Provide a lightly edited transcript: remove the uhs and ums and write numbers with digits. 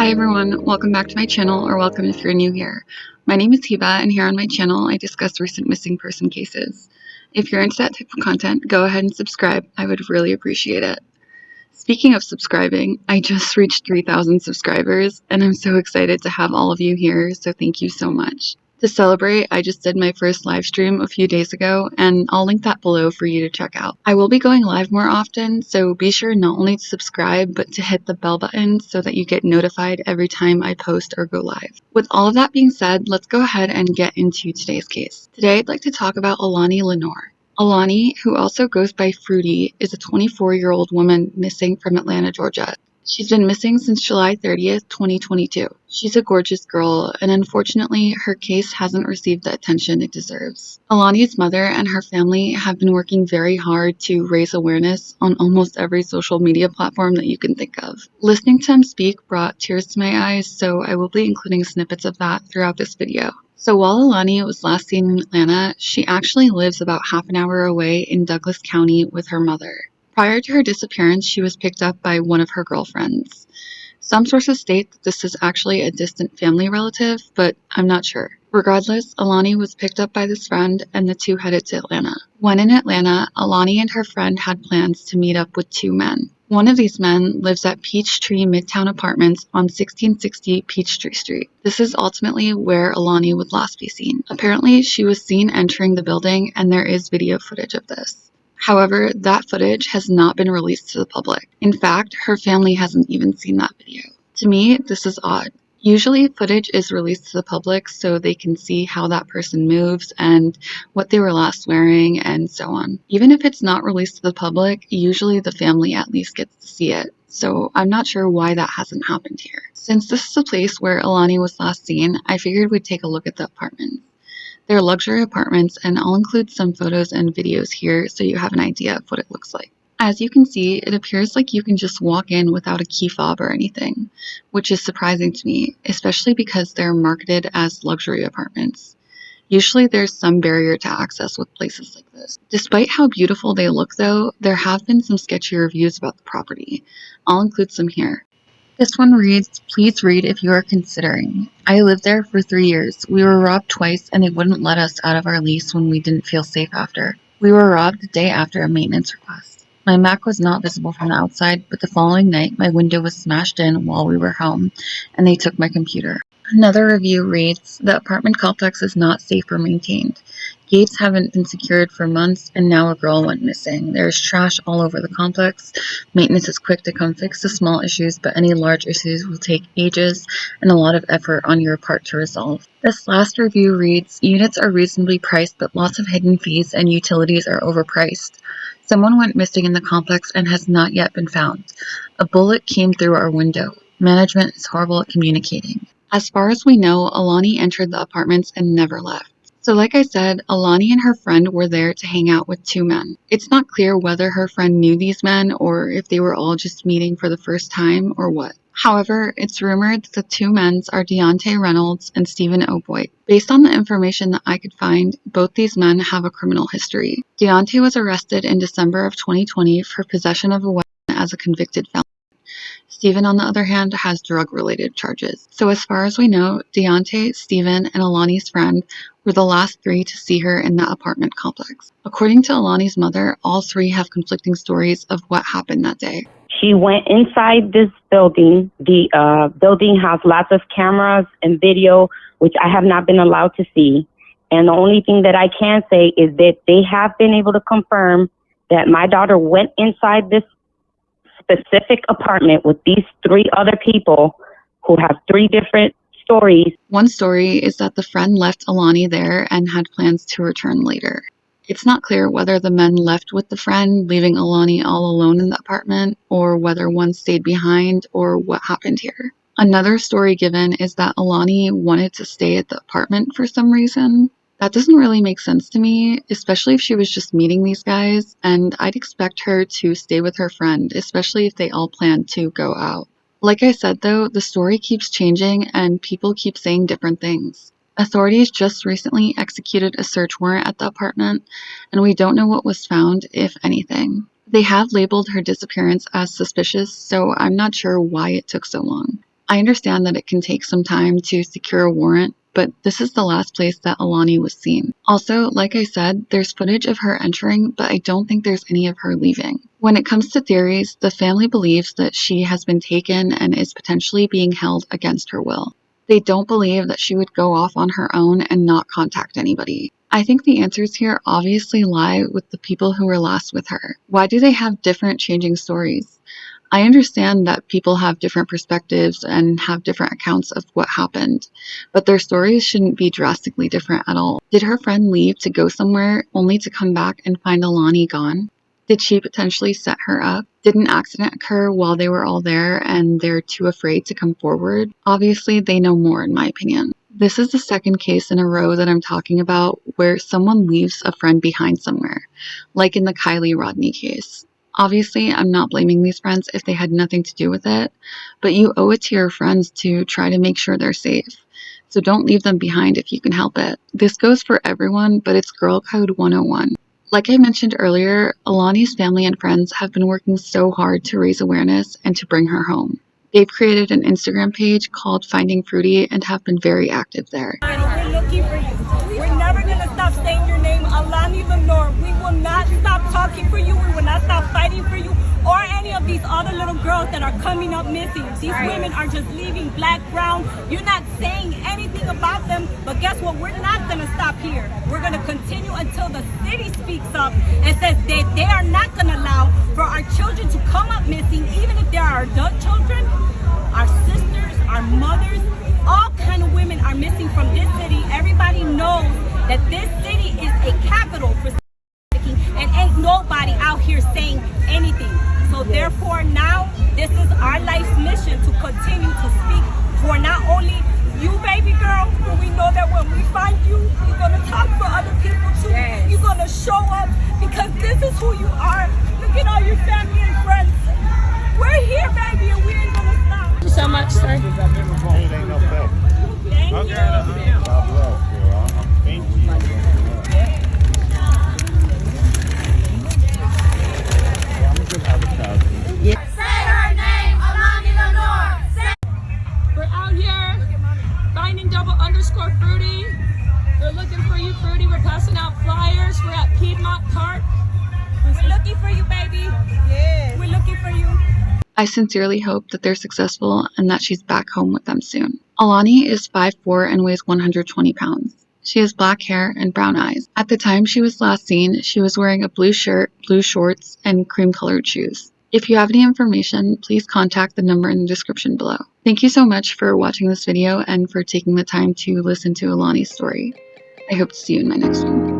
Hi everyone, welcome back to my channel, or welcome if you're new here. My name is Hiba, and here on my channel I discuss recent missing person cases. If you're into that type of content, go ahead and subscribe, I would really appreciate it. Speaking of subscribing, I just reached 3,000 subscribers, and I'm so excited to have all of you here, so thank you so much. To celebrate, I just did my first live stream a few days ago, and I'll link that below for you to check out. I will be going live more often, so be sure not only to subscribe, but to hit the bell button so that you get notified every time I post or go live. With all of that being said, let's go ahead and get into today's case. Today I'd like to talk about Allahnia Lenoir. Aulani, who also goes by Fruity, is a 24-year-old woman missing from Atlanta, Georgia. She's been missing since July 30th, 2022. She's a gorgeous girl, and unfortunately, her case hasn't received the attention it deserves. Aulani's mother and her family have been working very hard to raise awareness on almost every social media platform that you can think of. Listening to him speak brought tears to my eyes, so I will be including snippets of that throughout this video. So while Aulani was last seen in Atlanta, she actually lives about half an hour away in Douglas County with her mother. Prior to her disappearance, she was picked up by one of her girlfriends. Some sources state that this is actually a distant family relative, but I'm not sure. Regardless, Aulani was picked up by this friend and the two headed to Atlanta. When in Atlanta, Aulani and her friend had plans to meet up with two men. One of these men lives at Peachtree Midtown Apartments on 1660 Peachtree Street. This is ultimately where Aulani would last be seen. Apparently, she was seen entering the building, and there is video footage of this. However, that footage has not been released to the public. In fact, her family hasn't even seen that video. To me, this is odd. Usually, footage is released to the public so they can see how that person moves and what they were last wearing and so on. Even if it's not released to the public, usually the family at least gets to see it. So I'm not sure why that hasn't happened here. Since this is the place where Aulani was last seen, I figured we'd take a look at the apartments. They're luxury apartments, and I'll include some photos and videos here so you have an idea of what it looks like. As you can see, it appears like you can just walk in without a key fob or anything, which is surprising to me, especially because they're marketed as luxury apartments. Usually there's some barrier to access with places like this. Despite how beautiful they look though, there have been some sketchy reviews about the property. I'll include some here. This one reads, "Please read if you are considering. I lived there for 3 years. We were robbed twice and they wouldn't let us out of our lease when we didn't feel safe after. We were robbed the day after a maintenance request. My Mac was not visible from the outside, but the following night my window was smashed in while we were home and they took my computer." Another review reads, "The apartment complex is not safe or maintained. Gates haven't been secured for months, and now a girl went missing. There's trash all over the complex. Maintenance is quick to come fix the small issues, but any large issues will take ages and a lot of effort on your part to resolve." This last review reads, "Units are reasonably priced, but lots of hidden fees and utilities are overpriced. Someone went missing in the complex and has not yet been found. A bullet came through our window. Management is horrible at communicating." As far as we know, Aulani entered the apartments and never left. So like I said, Aulani and her friend were there to hang out with two men. It's not clear whether her friend knew these men or if they were all just meeting for the first time or what. However, it's rumored that the two men are Diante Reynolds and Stephen Oboite. Based on the information that I could find, both these men have a criminal history. Diante was arrested in December of 2020 for possession of a weapon as a convicted felon. Stephen, on the other hand, has drug-related charges. So as far as we know, Diante, Stephen, and Aulani's friend were the last three to see her in that apartment complex. According to Aulani's mother, all three have conflicting stories of what happened that day. She went inside this building. The building has lots of cameras and video, which I have not been allowed to see. And the only thing that I can say is that they have been able to confirm that my daughter went inside this specific apartment with these three other people who have three different stories. One story is that the friend left Aulani there and had plans to return later. It's not clear whether the men left with the friend, leaving Aulani all alone in the apartment, or whether one stayed behind, or what happened here. Another story given is that Aulani wanted to stay at the apartment for some reason. That doesn't really make sense to me, especially if she was just meeting these guys, and I'd expect her to stay with her friend, especially if they all planned to go out. Like I said though, the story keeps changing and people keep saying different things. Authorities just recently executed a search warrant at the apartment, and we don't know what was found, if anything. They have labeled her disappearance as suspicious, so I'm not sure why it took so long. I understand that it can take some time to secure a warrant, but this is the last place that Aulani was seen. Also, like I said, there's footage of her entering, but I don't think there's any of her leaving. When it comes to theories, the family believes that she has been taken and is potentially being held against her will. They don't believe that she would go off on her own and not contact anybody. I think the answers here obviously lie with the people who were last with her. Why do they have different changing stories? I understand that people have different perspectives and have different accounts of what happened, but their stories shouldn't be drastically different at all. Did her friend leave to go somewhere only to come back and find Aulani gone? Did she potentially set her up? Did an accident occur while they were all there and they're too afraid to come forward? Obviously, they know more in my opinion. This is the second case in a row that I'm talking about where someone leaves a friend behind somewhere, like in the Kylie Rodney case. Obviously, I'm not blaming these friends if they had nothing to do with it, but you owe it to your friends to try to make sure they're safe. So don't leave them behind if you can help it. This goes for everyone, but it's Girl Code 101. Like I mentioned earlier, Aulani's family and friends have been working so hard to raise awareness and to bring her home. They've created an Instagram page called Finding Fruity and have been very active there. We're looking for you. We're never going to stop saying your name, Allahnia Lenoir. We will not stop talking for you. We will not stop fighting for you or any of these other little girls that are coming up missing. These women are just leaving black, brown. You're not saying anything about them, but guess what? We're not going to stop here. We're going to continue until the city speaks up and says that they are not going to allow for our children to come up missing, even if they are adult children. Our sisters, our mothers, all kind of women are missing from this city. Everybody knows that this city is a capital for trafficking, and ain't nobody out here saying anything. So therefore now, this is our life's mission to continue to speak for not only you, baby girl, but we know that when we find you, you're going to talk for other people too. Yes. You're going to show up because this is who you are. Look at all your family and friends. We're here, baby, and we ain't going to stop. Thank you so much, sir. Thank you. God bless you. Thank you. I'm a good advertiser. Say her name, Allahnia Lenoir. We're out here finding _Fruity. We're looking for you, Fruity. We're passing out flyers. We're at Piedmont Park. We're looking for you, baby. Yeah. We're looking for you. I sincerely hope that they're successful and that she's back home with them soon. Aulani is 5'4" and weighs 120 pounds. She has black hair and brown eyes. At the time she was last seen, she was wearing a blue shirt, blue shorts, and cream-colored shoes. If you have any information, please contact the number in the description below. Thank you so much for watching this video and for taking the time to listen to Aulani's story. I hope to see you in my next one.